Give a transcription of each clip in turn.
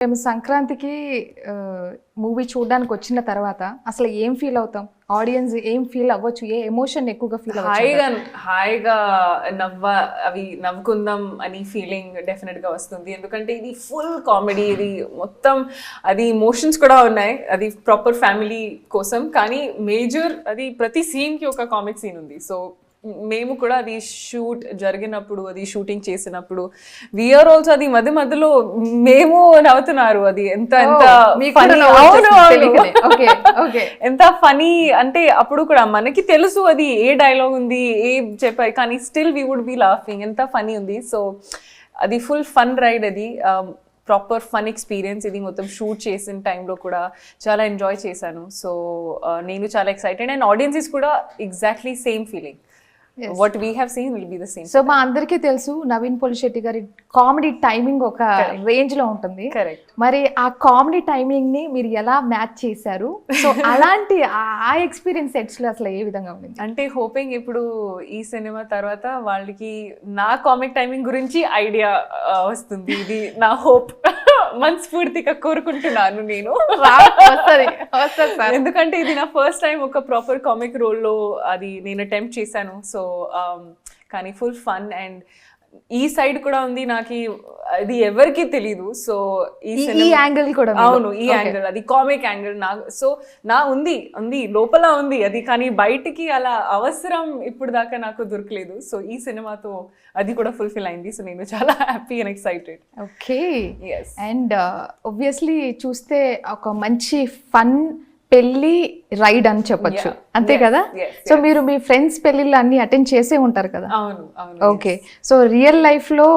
మేము సంక్రాంతికి మూవీ చూడడానికి వచ్చిన తర్వాత అసలు ఏం ఫీల్ అవుతాం, ఆడియన్స్ ఏం ఫీల్ అవ్వచ్చు, ఏ ఎమోషన్ ఎక్కువగా ఫీల్ అవ్వచ్చు? హాయిగా అవి నవ్వుకుందాం అని ఫీలింగ్ డెఫినెట్ గా వస్తుంది. ఎందుకంటే ఇది ఫుల్ కామెడీ, ఇది మొత్తం అది ఇమోషన్స్ కూడా ఉన్నాయి. అది ప్రాపర్ ఫ్యామిలీ కోసం, కానీ మేజర్ అది ప్రతి సీన్ కి ఒక కామిక్ సీన్ ఉంది. సో మేము కూడా అది షూట్ జరిగినప్పుడు, అది షూటింగ్ చేసినప్పుడు వీఆర్ ఆల్సో అది మధ్య మధ్యలో మేము నవ్వుతున్నారు. అది ఎంత ఎంత ఎంత ఫనీ అంటే అప్పుడు కూడా మనకి తెలుసు అది ఏ డైలాగ్ ఉంది, ఏ చెప్పాయి, కానీ still we would be laughing. ఎంత ఫనీ ఉంది. సో అది ఫుల్ ఫన్ రైడ్. అది ప్రాపర్ ఫన్ ఎక్స్పీరియన్స్. ఇది మొత్తం షూట్ చేసిన టైంలో కూడా చాలా ఎంజాయ్ చేశాను. సో నేను చాలా ఎక్సైటెడ్ అండ్ ఆడియన్సెస్ కూడా exactly same feeling. What we have seen will be the same. So మా అందరికీ తెలుసు నవీన్ పోలిశెట్టి గారి కామెడీ టైమింగ్ ఒక రేంజ్ లో ఉంటుంది. మరి ఆ కామెడీ టైమింగ్ ని మీరు ఎలా మ్యాచ్ చేశారు? సో అలాంటి ఆ ఎక్స్పీరియన్స్ సెట్స్ లో అసలు ఏ విధంగా ఉంది? అంటే హోపింగ్ ఇప్పుడు ఈ సినిమా తర్వాత వాళ్ళకి నా కామిక్ టైమింగ్ గురించి ఐడియా వస్తుంది. ఇది నా హోప్. మనస్ఫూర్తిగా కోరుకుంటున్నాను నేను. ఎందుకంటే ఇది నా ఫస్ట్ టైం ఒక ప్రాపర్ కామిక్ రోల్ లో అది నేను అటెంప్ట్ చేశాను. సో కానీ ఫుల్ ఫన్ అండ్ ఈ సైడ్ కూడా ఉంది. నాకు అది ఎవరికి తెలీదు. సో ఈ యాంగిల్ కూడా, అవును, ఈ యాంగిల్ అది కామిక్ యాంగిల్ నా ఉంది లోపల ఉంది అది, కానీ బయటికి అలా అవసరం ఇప్పుడు దాకా నాకు దొరకలేదు. సో ఈ సినిమాతో అది కూడా ఫుల్ఫిల్ అయింది. సో నేను చాలా happy and excited. Okay. And obviously చూస్తే ఒక మంచి ఫన్ పెళ్లి రైడ్ అని చెప్పొచ్చు, అంతే కదా? సో మీరు మీ ఫ్రెండ్స్ పెళ్లిళ్ళు అన్ని అటెండ్ చేసే ఉంటారు కదా? ఓకే. సో రియల్ లైఫ్ లో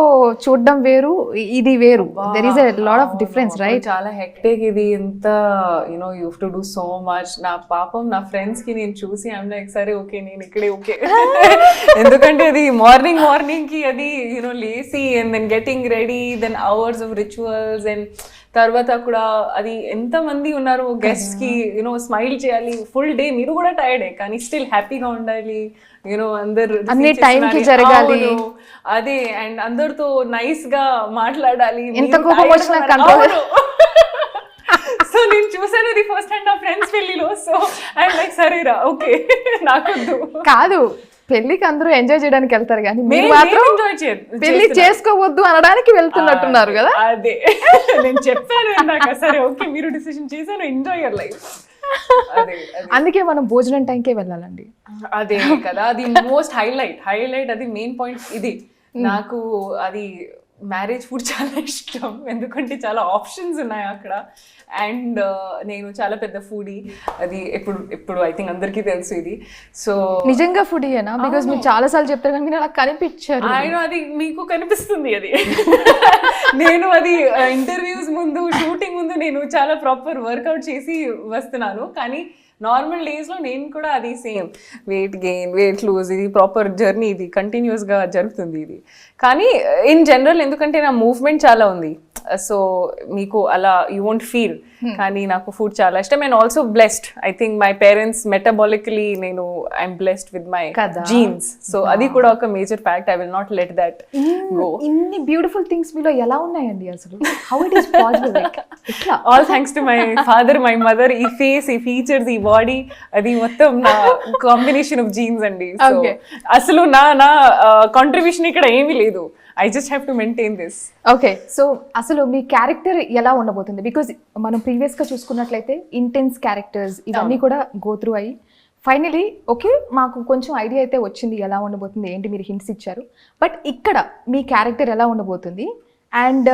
చూడడం వేరు, ఇది వేరు. There is a lot of difference, right? చాలా హెక్టిక్ ఇది. ఎంత you have to do so much. నా పాపం నా ఫ్రెండ్స్ కి నేను చూసి ఐఎమ్ లైక్ సరే ఓకే నేను ఇక్కడే ఓకే. ఎందుకంటే అది మార్నింగ్ కి అది లేసి and then getting ready, then hours of rituals, and తర్వాత కూడా అది ఎంత మంది ఉన్నారు గెస్ట్ కి స్మైల్ చేయాలి ఫుల్ డే. మీరు కూడా టైర్డే కానీ స్టిల్ హ్యాపీగా ఉండాలి. అందరు అన్ని టైం కి జరగాలి. అదే, అండ్ అందరితో నైస్ గా మాట్లాడాలి. ఎంత కోపం వచ్చినా కంట్రోల్. సో నేను చూసాను ఇది ఫస్ట్ హ్యాండ్ నా ఫ్రెండ్స్ పెళ్లిలో. సో ఐఎమ్ లైక్ సరేరా ఓకే నాకొద్దు. కాదు, పెళ్లికి అందరూ ఎంజాయ్ చేయడానికి వెళ్తారు కానీ మీరు మాత్రం పెళ్లి చేసుకోవద్దు అనడానికి వెళ్తున్నట్టున్నారు కదా? అదే నేను చెప్పాను ఇందాక. సరే ఓకే మీరు డిసిషన్ చేశాను, ఎంజాయ్ యువర్ లైఫ్. అందుకే మనం భోజనం టైంకే వెళ్ళాలండి. అదే కదా, అది మోస్ట్ హైలైట్ అది మెయిన్ పాయింట్. ఇది నాకు అది మ్యారేజ్ ఫుడ్ చాలా ఇష్టం, ఎందుకంటే చాలా ఆప్షన్స్ ఉన్నాయి అక్కడ. అండ్ నేను చాలా పెద్ద ఫుడీ. అది ఎప్పుడు ఐ థింక్ అందరికీ తెలుసు ఇది. సో నిజంగా ఫుడీయేనా? బికాస్ మీరు చాలా సార్లు చెప్తారు కానీ నాకు కనిపించారు. అది మీకు కనిపిస్తుంది అది. నేను అది ఇంటర్వ్యూస్ ముందు, షూటింగ్ ముందు నేను చాలా ప్రాపర్ వర్కౌట్ చేసి వస్తున్నాను. కానీ నార్మల్ డేస్ లో నేను కూడా అది same weight gain, weight lose, ఇది ప్రాపర్ జర్నీ, ఇది కంటిన్యూస్ గా జరుగుతుంది ఇది. కానీ ఇన్ జనరల్ ఎందుకంటే నా మూవ్మెంట్ చాలా ఉంది, సో మీకు అలా యూ వోంట్ ఫీల్. కానీ నాకు ఫుడ్ చాలా ఇష్టం and also blessed. I think my parents metabolically నేను I'm blessed with my genes. So అది కూడా ఒక major fact. I will not let that go. ఇన్ని బ్యూటిఫుల్ థింగ్స్ మీలో ఎలా ఉన్నాయండి అసలు? How it is possible? ఇట్లా all thanks to my father, my mother. ఈ ఫేస్, ఈ ఫీచర్స్, ఈ బాడీ, అది మొత్తం నా కాంబినేషన్ ఆఫ్ జీన్స్ అండి. సో అసలు నా కాంట్రిబ్యూషన్ ఇక్కడ ఏమీ లేదు. I just have to maintain this. Okay. So అసలు మీ క్యారెక్టర్ ఎలా ఉండబోతుంది? బికాజ్ మనం ప్రీవియస్ గా చూసుకున్నట్లయితే ఇంటెన్స్ క్యారెక్టర్స్ ఇవన్నీ కూడా గో త్రూ అయ్యి ఫైనలీ ఓకే మాకు కొంచెం ఐడియా అయితే వచ్చింది ఎలా ఉండబోతుంది ఏంటి, మీరు హింట్స్ ఇచ్చారు. బట్ ఇక్కడ మీ క్యారెక్టర్ ఎలా ఉండబోతుంది అండ్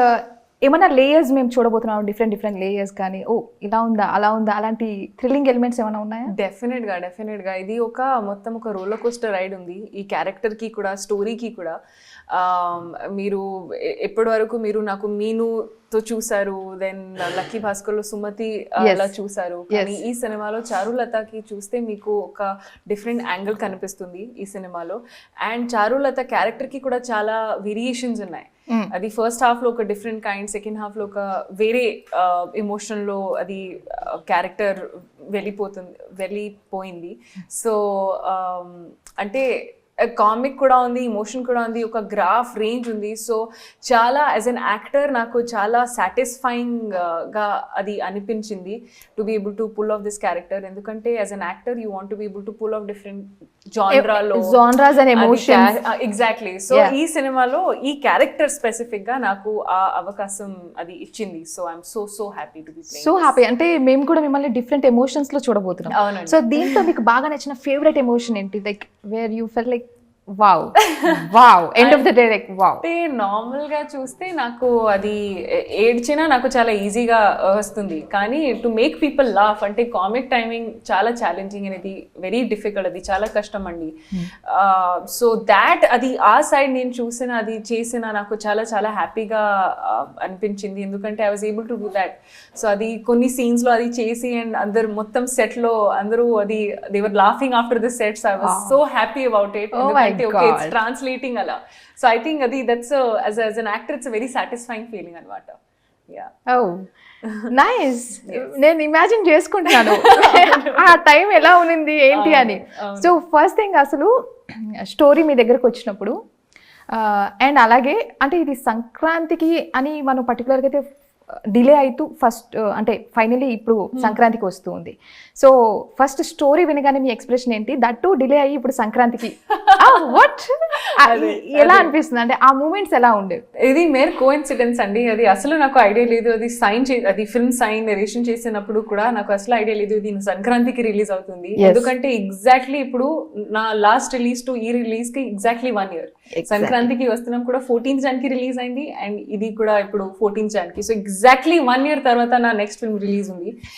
ఏమైనా లేయర్స్ మేము చూడబోతున్నాం, డిఫరెంట్ లేయర్స్ కానీ ఓ ఇలా ఉందా అలా ఉందా అలాంటి థ్రిల్లింగ్ ఎలిమెంట్స్ ఏమైనా ఉన్నాయా? డెఫినెట్గా ఇది మొత్తం ఒక రోలర్ కోస్టర్ రైడ్ ఉంది ఈ క్యారెక్టర్కి కూడా, స్టోరీకి కూడా. మీరు ఎప్పటి వరకు మీరు నాకు మీనుతో చూసారు, దెన్ లక్కీ భాస్కర్లో సుమతి అలా చూసారు, కానీ ఈ సినిమాలో చారులతకి చూస్తే మీకు ఒక డిఫరెంట్ యాంగిల్ కనిపిస్తుంది ఈ సినిమాలో. అండ్ చారులత క్యారెక్టర్కి కూడా చాలా వేరియేషన్స్ ఉన్నాయి. అది ఫస్ట్ హాఫ్ లో ఒక డిఫరెంట్ కైండ్, సెకండ్ హాఫ్ లో ఒక వేరే ఎమోషన్ లో అది క్యారెక్టర్ వెళ్ళిపోయింది. సో అంటే కామిక్ కూడా ఉంది, ఇమోషన్ కూడా ఉంది, ఒక గ్రాఫ్ రేంజ్ ఉంది. సో చాలా యాజ్ అన్ యాక్టర్ నాకు చాలా సాటిస్ఫైయింగ్ గా అది అనిపించింది to be able to pull off this character. ఎందుకంటే as an actor you want to be able to pull off different జాన్రాలో genres and emotions. Exactly. So ఈ సినిమాలో ఈ క్యారెక్టర్ స్పెసిఫిక్ గా నాకు ఆ అవకాశం అది ఇచ్చింది. So I'm so happy to be so happy. అంటే మేము కూడా మిమ్మల్ని డిఫరెంట్ ఎమోషన్స్ లో చూడబోతున్నాం. అవునండి. సో దీంతో మీకు బాగా నచ్చిన ఫేవరెట్ ఎమోషన్ ఏంటి? Like where you fell like wow wow end of the day like wow. అంటే నార్మల్ గా చూస్తే నాకు అది ఏడ్చినా నాకు చాలా ఈజీగా వస్తుంది. కానీ టు మేక్ పీపుల్ లాఫ్ అంటే కామిక్ టైమింగ్ చాలా ఛాలెంజింగ్ అనేది, వెరీ డిఫికల్ట్, అది చాలా కష్టం అండి. సో దాట్ అది ఆ సైడ్ నేను చూసిన అది చేసిన నాకు చాలా చాలా హ్యాపీగా అనిపించింది. ఎందుకంటే I was able to do that. So అది కొన్ని సీన్స్ లో అది చేసి అండ్ అందరు మొత్తం సెట్ లో అందరూ అది they were laughing after the sets. I was so happy about it. Okay, it's translating ala. So I think adi that's as an actor it's a very satisfying feeling anamata. Yeah. Oh, nice. నేను imagine చేసుకుంటున్నాను ఆ time ఎలా ఉన్నింది ఏంటి అని. So first thing అసలు story మీ దగ్గరకు వచ్చినప్పుడు అండ్ అలాగే అంటే ఇది సంక్రాంతికి అని మనం పర్టికులర్గా అయితే డిలే అవుతూ ఫస్ట్ అంటే ఫైనలీ ఇప్పుడు సంక్రాంతికి వస్తూ ఉంది. సో ఫస్ట్ స్టోరీ వినగానే మీ ఎక్స్ప్రెషన్ ఏంటి? దట్ టు డిలే అయ్యి ఇప్పుడు సంక్రాంతికి వాట్ ఎలా అనిపిస్తుంది? అంటే ఆ మూమెంట్స్ ఎలా ఉండేవి? ఇది మేర్ కోఇన్సిడెన్స్ అండి. అది అసలు నాకు ఐడియా లేదు. అది అది ఫిల్మ్ సైన్ నెరేషన్ చేసినప్పుడు కూడా నాకు అసలు ఐడియా లేదు ఇది సంక్రాంతికి రిలీజ్ అవుతుంది. ఎందుకంటే ఎగ్జాక్ట్లీ ఇప్పుడు నా లాస్ట్ రిలీజ్ టు ఈ రిలీజ్ కి ఎగ్జాక్ట్లీ 1 year. సంక్రాంతికి వస్తున్నాం కూడా 14th Jan కి రిలీజ్ అయింది అండ్ ఇది కూడా ఇప్పుడు 14th Jan కి. సో ఎగ్జాక్ట్లీ 1 year తర్వాత నా నెక్స్ట్ ఫిల్మ్ రిలీజ్ ఉంది.